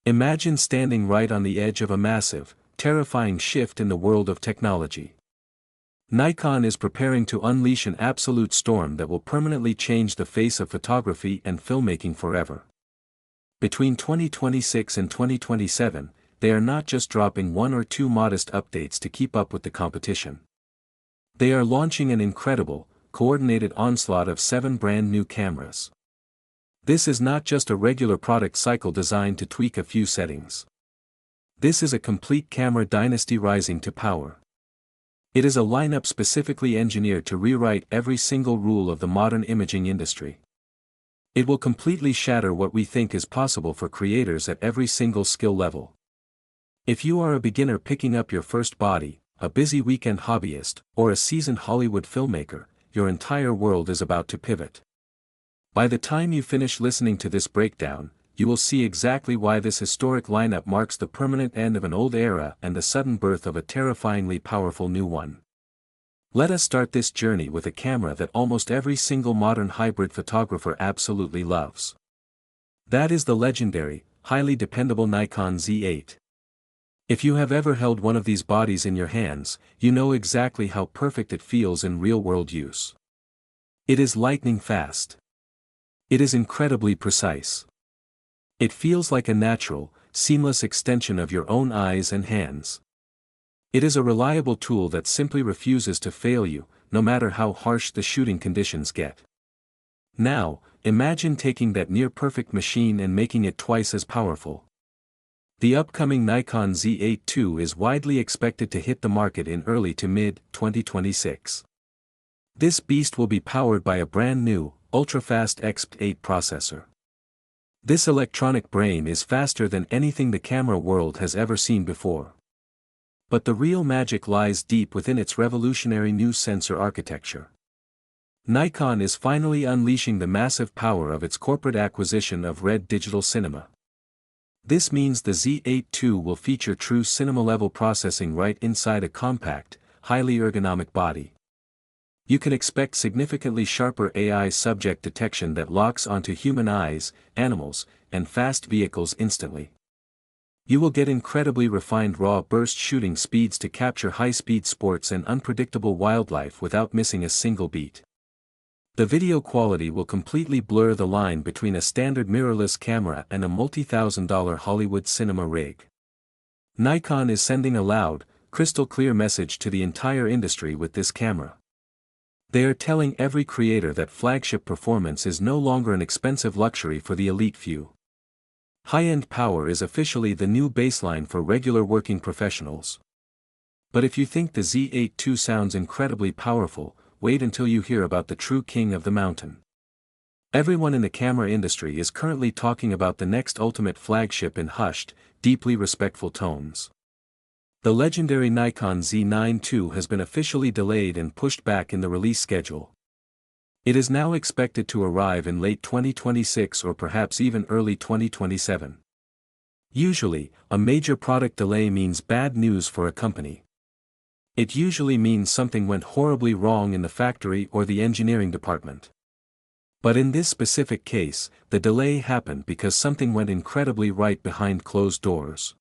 Imagine standing right on the edge of a massive, terrifying shift in the world of technology. Nikon is preparing to unleash an absolute storm that will permanently change the face of photography and filmmaking forever. Between 2026 and 2027, they are not just dropping one or two modest updates to keep up with the competition. They are launching an incredible, coordinated onslaught of 7 brand new cameras. This is not just a regular product cycle designed to tweak a few settings. This is a complete camera dynasty rising to power. It is a lineup specifically engineered to rewrite every single rule of the modern imaging industry. It will completely shatter what we think is possible for creators at every single skill level. If you are a beginner picking up your first body, a busy weekend hobbyist, or a seasoned Hollywood filmmaker, your entire world is about to pivot. By the time you finish listening to this breakdown, you will see exactly why this historic lineup marks the permanent end of an old era and the sudden birth of a terrifyingly powerful new one. Let us start this journey with a camera that almost every single modern hybrid photographer absolutely loves. That is the legendary, highly dependable Nikon Z8. If you have ever held one of these bodies in your hands, you know exactly how perfect it feels in real-world use. It is lightning fast. It is incredibly precise. It feels like a natural, seamless extension of your own eyes and hands. It is a reliable tool that simply refuses to fail you, no matter how harsh the shooting conditions get. Now, imagine taking that near-perfect machine and making it twice as powerful. The upcoming Nikon Z8 II is widely expected to hit the market in early to mid-2026. This beast will be powered by a brand new, ultra-fast XP8 processor. This electronic brain is faster than anything the camera world has ever seen before. But the real magic lies deep within its revolutionary new sensor architecture. Nikon is finally unleashing the massive power of its corporate acquisition of Red Digital Cinema. This means the Z8 II will feature true cinema-level processing right inside a compact, highly ergonomic body. You can expect significantly sharper AI subject detection that locks onto human eyes, animals, and fast vehicles instantly. You will get incredibly refined raw burst shooting speeds to capture high-speed sports and unpredictable wildlife without missing a single beat. The video quality will completely blur the line between a standard mirrorless camera and a multi-thousand-dollar Hollywood cinema rig. Nikon is sending a loud, crystal-clear message to the entire industry with this camera. They are telling every creator that flagship performance is no longer an expensive luxury for the elite few. High-end power is officially the new baseline for regular working professionals. But if you think the Z8 II sounds incredibly powerful, wait until you hear about the true king of the mountain. Everyone in the camera industry is currently talking about the next ultimate flagship in hushed, deeply respectful tones. The legendary Nikon Z9 II has been officially delayed and pushed back in the release schedule. It is now expected to arrive in late 2026 or perhaps even early 2027. Usually, a major product delay means bad news for a company. It usually means something went horribly wrong in the factory or the engineering department. But in this specific case, the delay happened because something went incredibly right behind closed doors.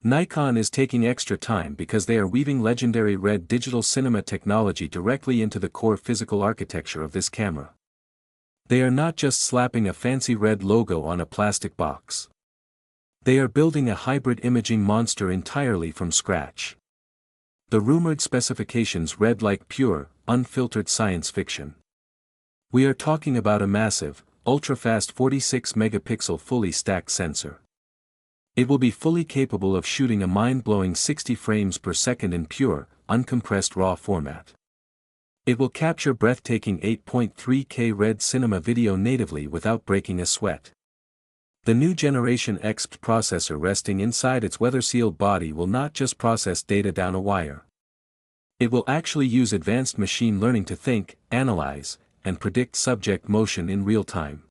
Nikon is taking extra time because they are weaving legendary Red Digital Cinema technology directly into the core physical architecture of this camera. They are not just slapping a fancy red logo on a plastic box. They are building a hybrid imaging monster entirely from scratch. The rumored specifications read like pure, unfiltered science fiction. We are talking about a massive, ultra-fast 46-megapixel fully stacked sensor. It will be fully capable of shooting a mind-blowing 60 frames per second in pure, uncompressed RAW format. It will capture breathtaking 8.3K Red Cinema video natively without breaking a sweat. The new generation XP processor resting inside its weather-sealed body will not just process data down a wire. It will actually use advanced machine learning to think, analyze, and predict subject motion in real time.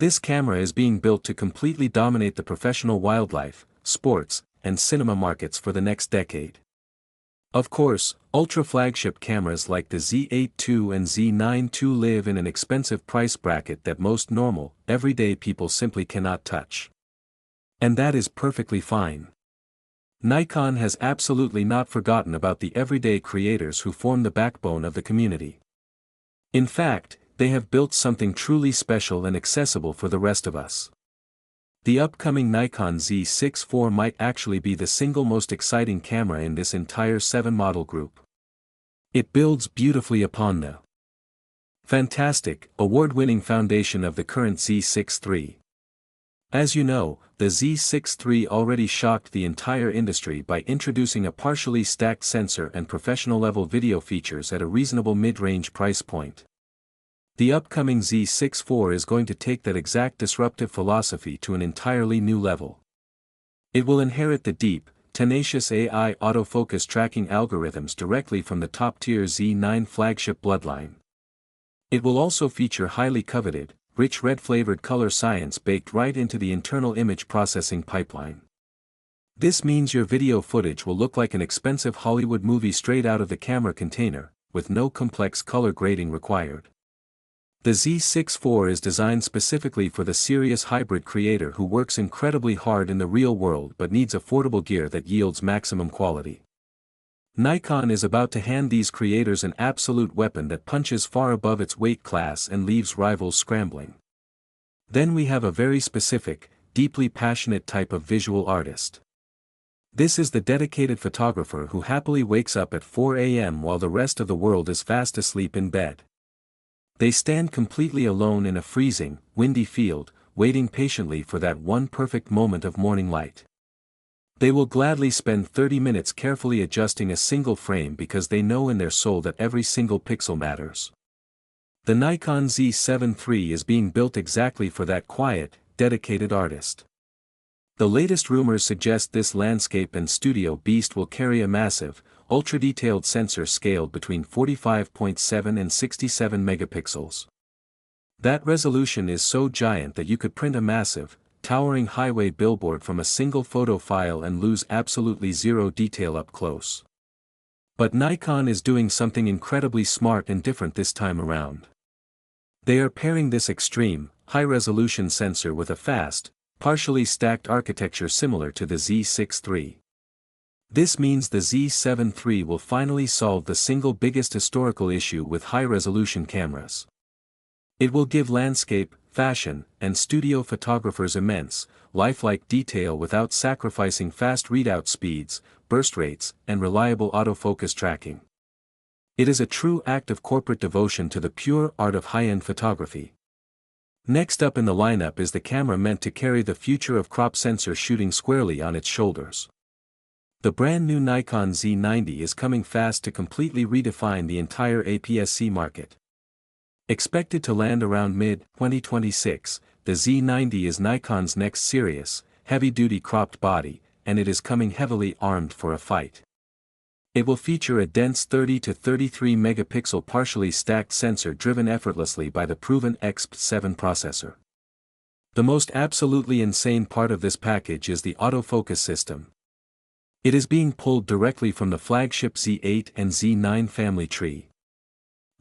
This camera is being built to completely dominate the professional wildlife, sports, and cinema markets for the next decade. Of course, ultra-flagship cameras like the Z8 II and Z9 II live in an expensive price bracket that most normal, everyday people simply cannot touch. And that is perfectly fine. Nikon has absolutely not forgotten about the everyday creators who form the backbone of the community. In fact, they have built something truly special and accessible for the rest of us. The upcoming Nikon Z6 IV might actually be the single most exciting camera in this entire 7 model group. It builds beautifully upon the fantastic, award-winning foundation of the current Z6 III. As you know, the Z6 III already shocked the entire industry by introducing a partially stacked sensor and professional-level video features at a reasonable mid-range price point. The upcoming Z6 IV is going to take that exact disruptive philosophy to an entirely new level. It will inherit the deep, tenacious AI autofocus tracking algorithms directly from the top-tier Z9 flagship bloodline. It will also feature highly coveted, rich red-flavored color science baked right into the internal image processing pipeline. This means your video footage will look like an expensive Hollywood movie straight out of the camera container, with no complex color grading required. The Z6 IV is designed specifically for the serious hybrid creator who works incredibly hard in the real world but needs affordable gear that yields maximum quality. Nikon is about to hand these creators an absolute weapon that punches far above its weight class and leaves rivals scrambling. Then we have a very specific, deeply passionate type of visual artist. This is the dedicated photographer who happily wakes up at 4 a.m. while the rest of the world is fast asleep in bed. They stand completely alone in a freezing, windy field, waiting patiently for that one perfect moment of morning light. They will gladly spend 30 minutes carefully adjusting a single frame because they know in their soul that every single pixel matters. The Nikon Z7 III is being built exactly for that quiet, dedicated artist. The latest rumors suggest this landscape and studio beast will carry a massive, ultra-detailed sensor scaled between 45.7 and 67 megapixels. That resolution is so giant that you could print a massive, towering highway billboard from a single photo file and lose absolutely zero detail up close. But Nikon is doing something incredibly smart and different this time around. They are pairing this extreme, high-resolution sensor with a fast, partially stacked architecture similar to the Z6 III. This means the Z7 III will finally solve the single biggest historical issue with high-resolution cameras. It will give landscape, fashion, and studio photographers immense, lifelike detail without sacrificing fast readout speeds, burst rates, and reliable autofocus tracking. It is a true act of corporate devotion to the pure art of high-end photography. Next up in the lineup is the camera meant to carry the future of crop sensor shooting squarely on its shoulders. The brand new Nikon Z90 is coming fast to completely redefine the entire APS-C market. Expected to land around mid-2026, the Z90 is Nikon's next serious, heavy-duty cropped body, and it is coming heavily armed for a fight. It will feature a dense 30 to 33 megapixel partially stacked sensor driven effortlessly by the proven XP7 processor. The most absolutely insane part of this package is the autofocus system. It is being pulled directly from the flagship Z8 and Z9 family tree.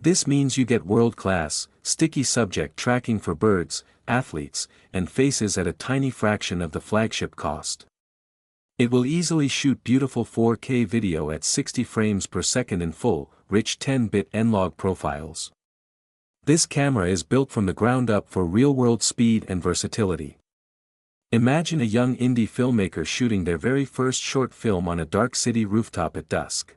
This means you get world-class, sticky subject tracking for birds, athletes, and faces at a tiny fraction of the flagship cost. It will easily shoot beautiful 4K video at 60 frames per second in full, rich 10-bit N-Log profiles. This camera is built from the ground up for real-world speed and versatility. Imagine a young indie filmmaker shooting their very first short film on a dark city rooftop at dusk.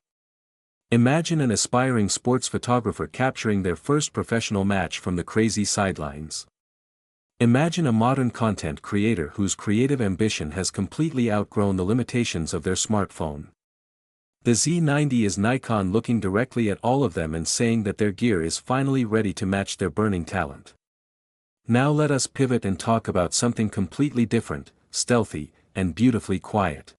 Imagine an aspiring sports photographer capturing their first professional match from the crazy sidelines. Imagine a modern content creator whose creative ambition has completely outgrown the limitations of their smartphone. The Z90 is Nikon looking directly at all of them and saying that their gear is finally ready to match their burning talent. Now let us pivot and talk about something completely different, stealthy, and beautifully quiet.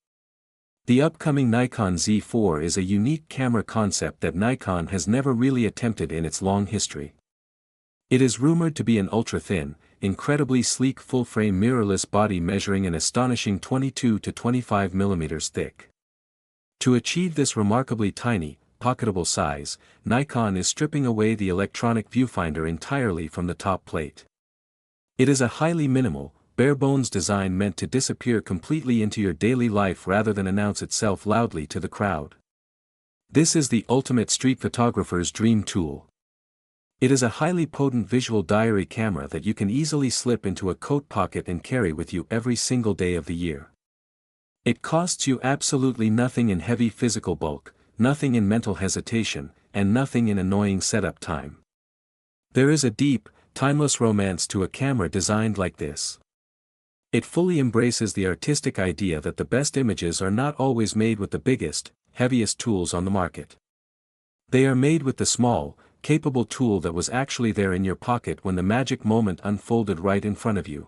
The upcoming Nikon Z4 is a unique camera concept that Nikon has never really attempted in its long history. It is rumored to be an ultra-thin, incredibly sleek full-frame mirrorless body measuring an astonishing 22 to 25 mm thick. To achieve this remarkably tiny, pocketable size, Nikon is stripping away the electronic viewfinder entirely from the top plate. It is a highly minimal, bare-bones design meant to disappear completely into your daily life rather than announce itself loudly to the crowd. This is the ultimate street photographer's dream tool. It is a highly potent visual diary camera that you can easily slip into a coat pocket and carry with you every single day of the year. It costs you absolutely nothing in heavy physical bulk, nothing in mental hesitation, and nothing in annoying setup time. There is a deep, timeless romance to a camera designed like this. It fully embraces the artistic idea that the best images are not always made with the biggest, heaviest tools on the market. They are made with the small, capable tool that was actually there in your pocket when the magic moment unfolded right in front of you.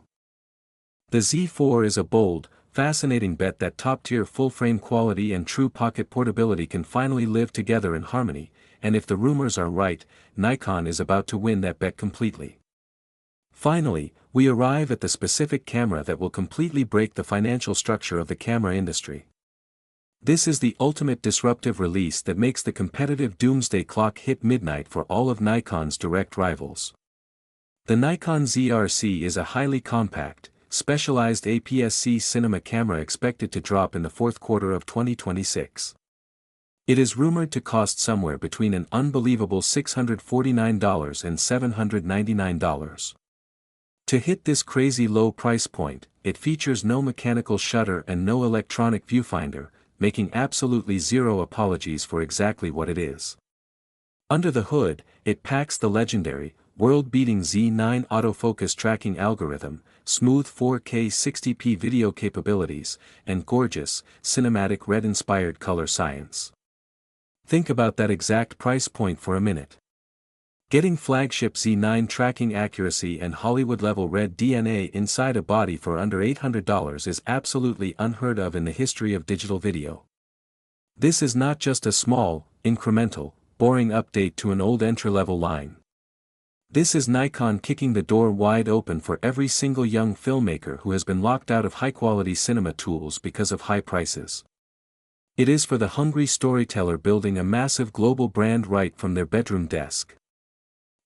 The Z4 is a bold, fascinating bet that top-tier full-frame quality and true pocket portability can finally live together in harmony, and if the rumors are right, Nikon is about to win that bet completely. Finally, we arrive at the specific camera that will completely break the financial structure of the camera industry. This is the ultimate disruptive release that makes the competitive doomsday clock hit midnight for all of Nikon's direct rivals. The Nikon ZRC is a highly compact, specialized APS-C cinema camera expected to drop in the fourth quarter of 2026. It is rumored to cost somewhere between an unbelievable $649 and $799. To hit this crazy low price point, it features no mechanical shutter and no electronic viewfinder, making absolutely zero apologies for exactly what it is. Under the hood, it packs the legendary, world-beating Z9 autofocus tracking algorithm, smooth 4K 60p video capabilities, and gorgeous, cinematic red-inspired color science. Think about that exact price point for a minute. Getting flagship Z9 tracking accuracy and Hollywood-level red DNA inside a body for under $800 is absolutely unheard of in the history of digital video. This is not just a small, incremental, boring update to an old entry-level line. This is Nikon kicking the door wide open for every single young filmmaker who has been locked out of high-quality cinema tools because of high prices. It is for the hungry storyteller building a massive global brand right from their bedroom desk.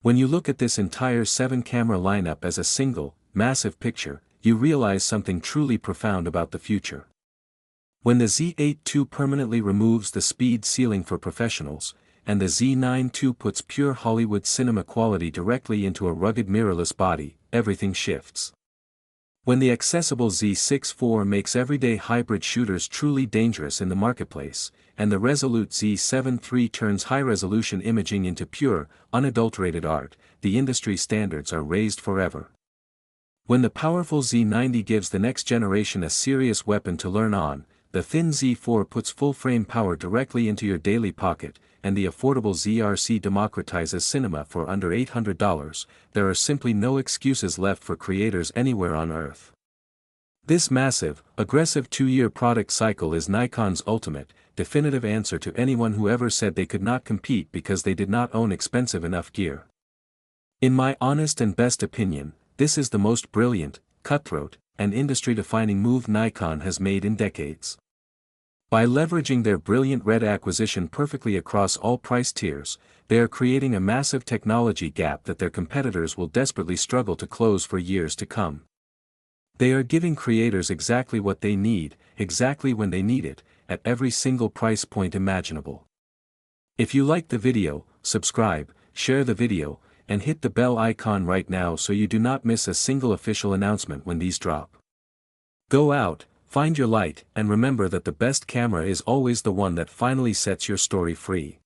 When you look at this entire 7-camera lineup as a single, massive picture, you realize something truly profound about the future. When the Z8 II permanently removes the speed ceiling for professionals, and the Z9 II puts pure Hollywood cinema quality directly into a rugged mirrorless body, everything shifts. When the accessible Z6 IV makes everyday hybrid shooters truly dangerous in the marketplace, and the resolute Z7 III turns high-resolution imaging into pure, unadulterated art, the industry standards are raised forever. When the powerful Z90 gives the next generation a serious weapon to learn on, the thin Z4 puts full-frame power directly into your daily pocket, and the affordable ZRC democratizes cinema for under $800, there are simply no excuses left for creators anywhere on Earth. This massive, aggressive 2-year product cycle is Nikon's ultimate, definitive answer to anyone who ever said they could not compete because they did not own expensive enough gear. In my honest and best opinion, this is the most brilliant, cutthroat, and industry-defining move Nikon has made in decades. By leveraging their brilliant red acquisition perfectly across all price tiers, they are creating a massive technology gap that their competitors will desperately struggle to close for years to come. They are giving creators exactly what they need, exactly when they need it, at every single price point imaginable. If you liked the video, subscribe, share the video, and hit the bell icon right now so you do not miss a single official announcement when these drop. Go out, find your light, and remember that the best camera is always the one that finally sets your story free.